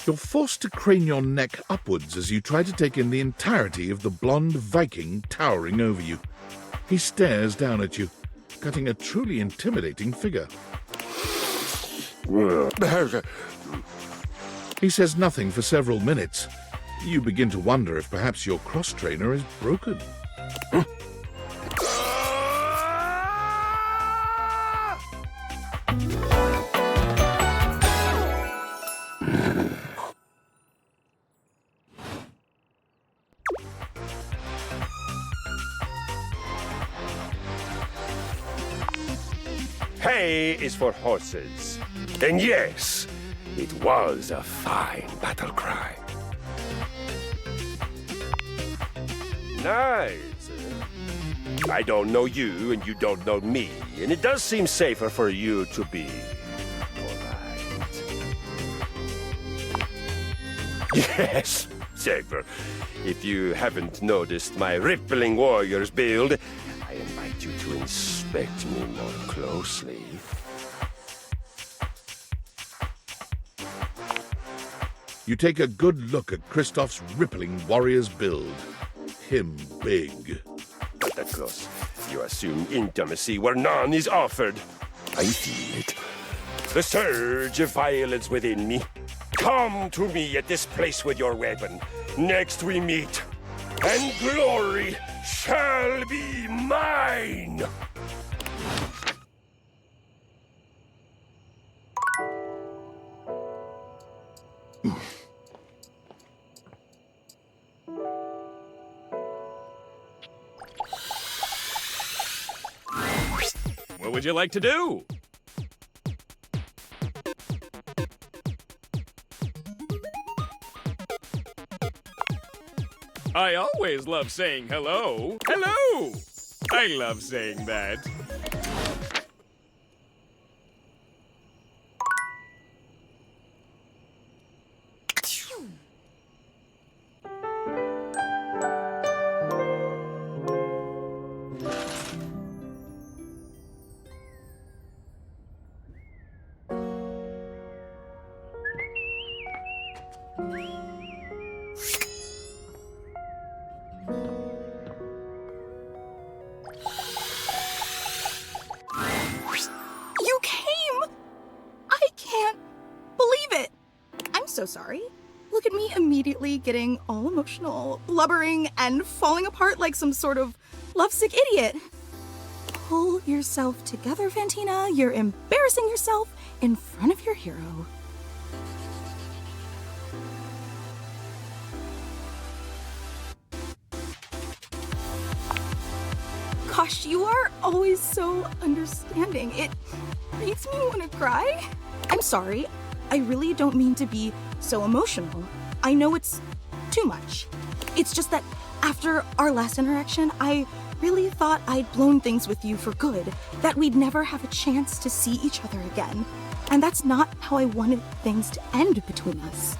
You're forced to crane your neck upwards as you try to take in the entirety of the blonde Viking towering over you. He stares down at you, cutting a truly intimidating figure. He says nothing for several minutes. You begin to wonder if perhaps your cross-trainer is broken. Hay is for horses. And yes, it was a fine battle cry. Nice. I don't know you, and you don't know me, and it does seem safer for you to be polite. Yes, safer. If you haven't noticed my rippling warrior's build, I invite you to inspect me more closely. You take a good look at Kristoff's rippling warrior's build. Him big. Not that close. You assume intimacy where none is offered. I feel it. The surge of violence within me. Come to me at this place with your weapon. Next we meet, and glory shall be mine! What would you like to do? I always love saying hello. Hello! I love saying that. So sorry. Look at me immediately getting all emotional, blubbering, and falling apart like some sort of lovesick idiot. Pull yourself together, Fantina. You're embarrassing yourself in front of your hero. Gosh, you are always so understanding. It makes me want to cry. I'm sorry. I really don't mean to be so emotional. I know it's too much. It's just that after our last interaction, I really thought I'd blown things with you for good, that we'd never have a chance to see each other again. And that's not how I wanted things to end between us.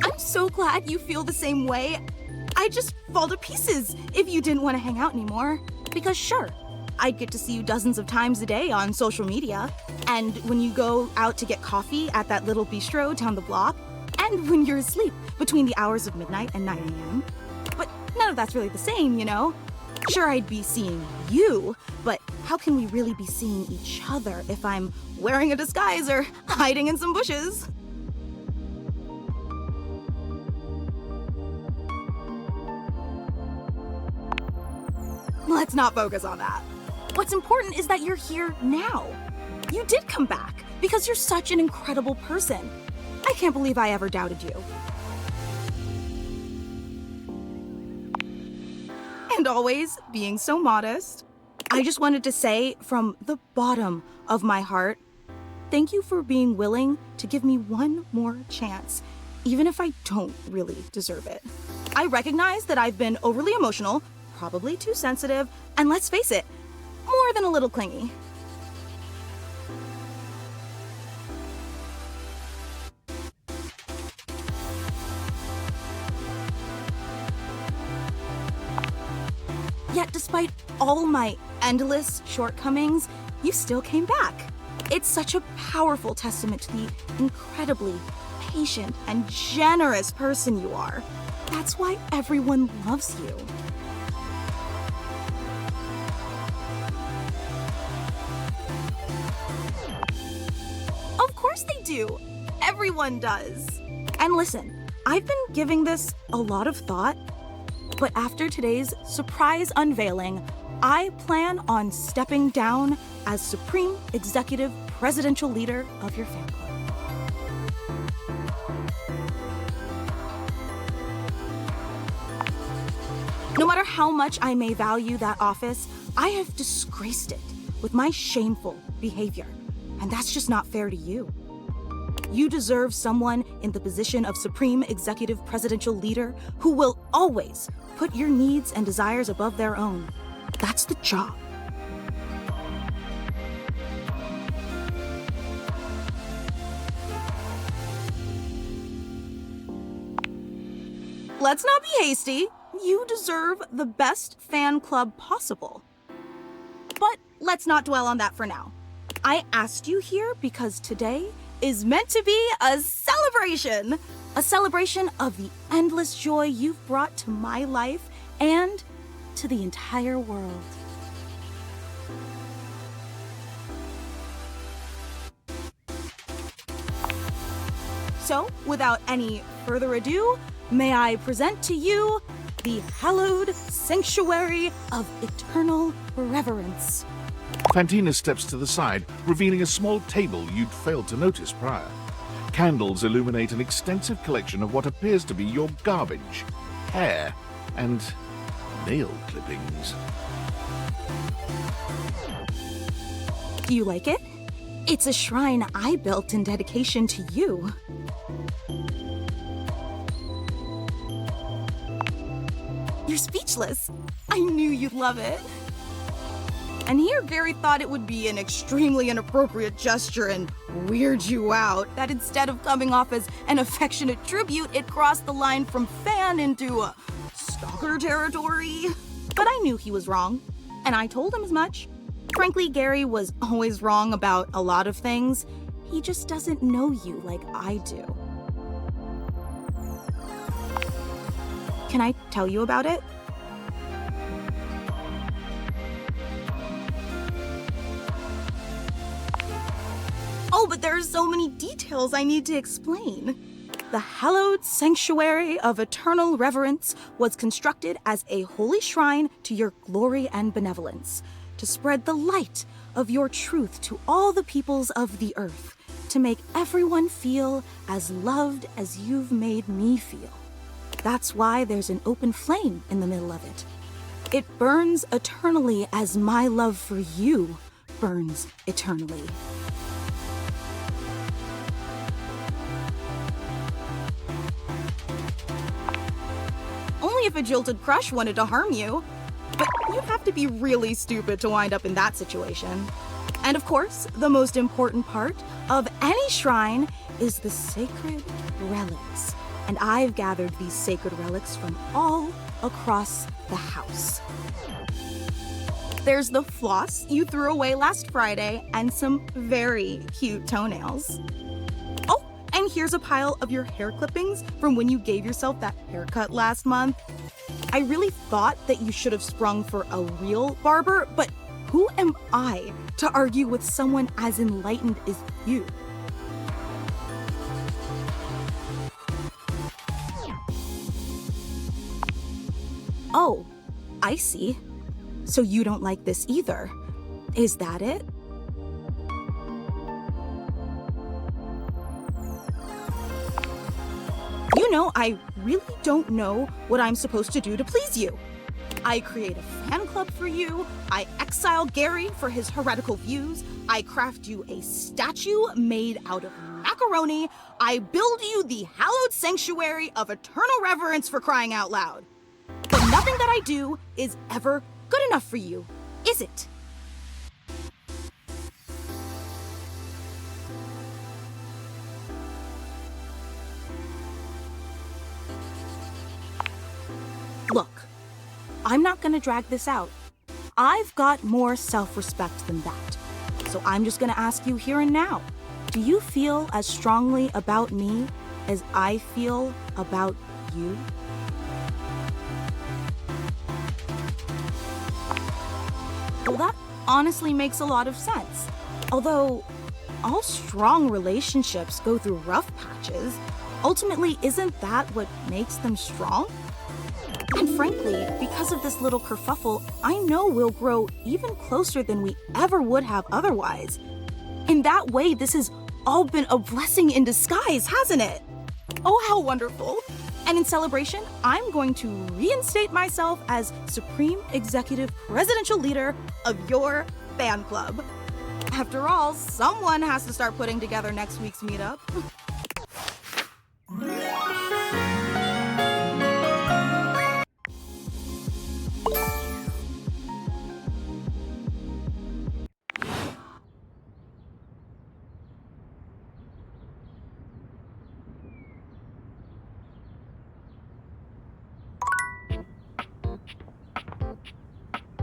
I'm so glad you feel the same way. I'd just fall to pieces if you didn't want to hang out anymore. Because sure, I'd get to see you dozens of times a day on social media, and when you go out to get coffee at that little bistro down the block, and when you're asleep between the hours of midnight and 9 a.m. But none of that's really the same, you know? Sure, I'd be seeing you, but how can we really be seeing each other if I'm wearing a disguise or hiding in some bushes? Let's not focus on that. What's important is that you're here now. You did come back because you're such an incredible person. I can't believe I ever doubted you. And always being so modest. I just wanted to say from the bottom of my heart, thank you for being willing to give me one more chance, even if I don't really deserve it. I recognize that I've been overly emotional, probably too sensitive, and let's face it, more than a little clingy. Yet despite all my endless shortcomings, you still came back. It's such a powerful testament to the incredibly patient and generous person you are. That's why everyone loves you. Of course they do. Everyone does. And listen, I've been giving this a lot of thought, but after today's surprise unveiling, I plan on stepping down as Supreme Executive Presidential Leader of your fan club. No matter how much I may value that office, I have disgraced it with my shameful behavior, and that's just not fair to you. You deserve someone in the position of Supreme Executive Presidential Leader who will always put your needs and desires above their own. That's the job. Let's not be hasty. You deserve the best fan club possible. But let's not dwell on that for now. I asked you here because today is meant to be a celebration of the endless joy you've brought to my life and to the entire world. So, without any further ado, may I present to you the hallowed sanctuary of eternal reverence. Fantina steps to the side, revealing a small table you'd failed to notice prior. Candles illuminate an extensive collection of what appears to be your garbage, hair, and nail clippings. Do you like it? It's a shrine I built in dedication to you. You're speechless. I knew you'd love it. And here Gary thought it would be an extremely inappropriate gesture and weird you out, that instead of coming off as an affectionate tribute, it crossed the line from fan into stalker territory. But I knew he was wrong, and I told him as much. Frankly, Gary was always wrong about a lot of things. He just doesn't know you like I do. Can I tell you about it? Oh, but there are so many details I need to explain. The hallowed sanctuary of eternal reverence was constructed as a holy shrine to your glory and benevolence, to spread the light of your truth to all the peoples of the earth, to make everyone feel as loved as you've made me feel. That's why there's an open flame in the middle of it. It burns eternally as my love for you burns eternally. Only if a jilted crush wanted to harm you. But you'd have to be really stupid to wind up in that situation. And of course, the most important part of any shrine is the sacred relics. And I've gathered these sacred relics from all across the house. There's the floss you threw away last Friday and some very cute toenails. Oh, and here's a pile of your hair clippings from when you gave yourself that haircut last month. I really thought that you should have sprung for a real barber, but who am I to argue with someone as enlightened as you? Oh, I see. So you don't like this either. Is that it? You know, I really don't know what I'm supposed to do to please you. I create a fan club for you, I exile Gary for his heretical views, I craft you a statue made out of macaroni, I build you the hallowed sanctuary of eternal reverence, for crying out loud. But nothing that I do is ever good enough for you, is it? Look, I'm not gonna drag this out. I've got more self-respect than that. So I'm just gonna ask you here and now. Do you feel as strongly about me as I feel about you? Well, that honestly makes a lot of sense. Although, all strong relationships go through rough patches. Ultimately, isn't that what makes them strong? And frankly, because of this little kerfuffle, I know we'll grow even closer than we ever would have otherwise. In that way, this has all been a blessing in disguise, hasn't it? Oh, how wonderful. And in celebration, I'm going to reinstate myself as Supreme Executive Presidential Leader of your fan club. After all, someone has to start putting together next week's meetup.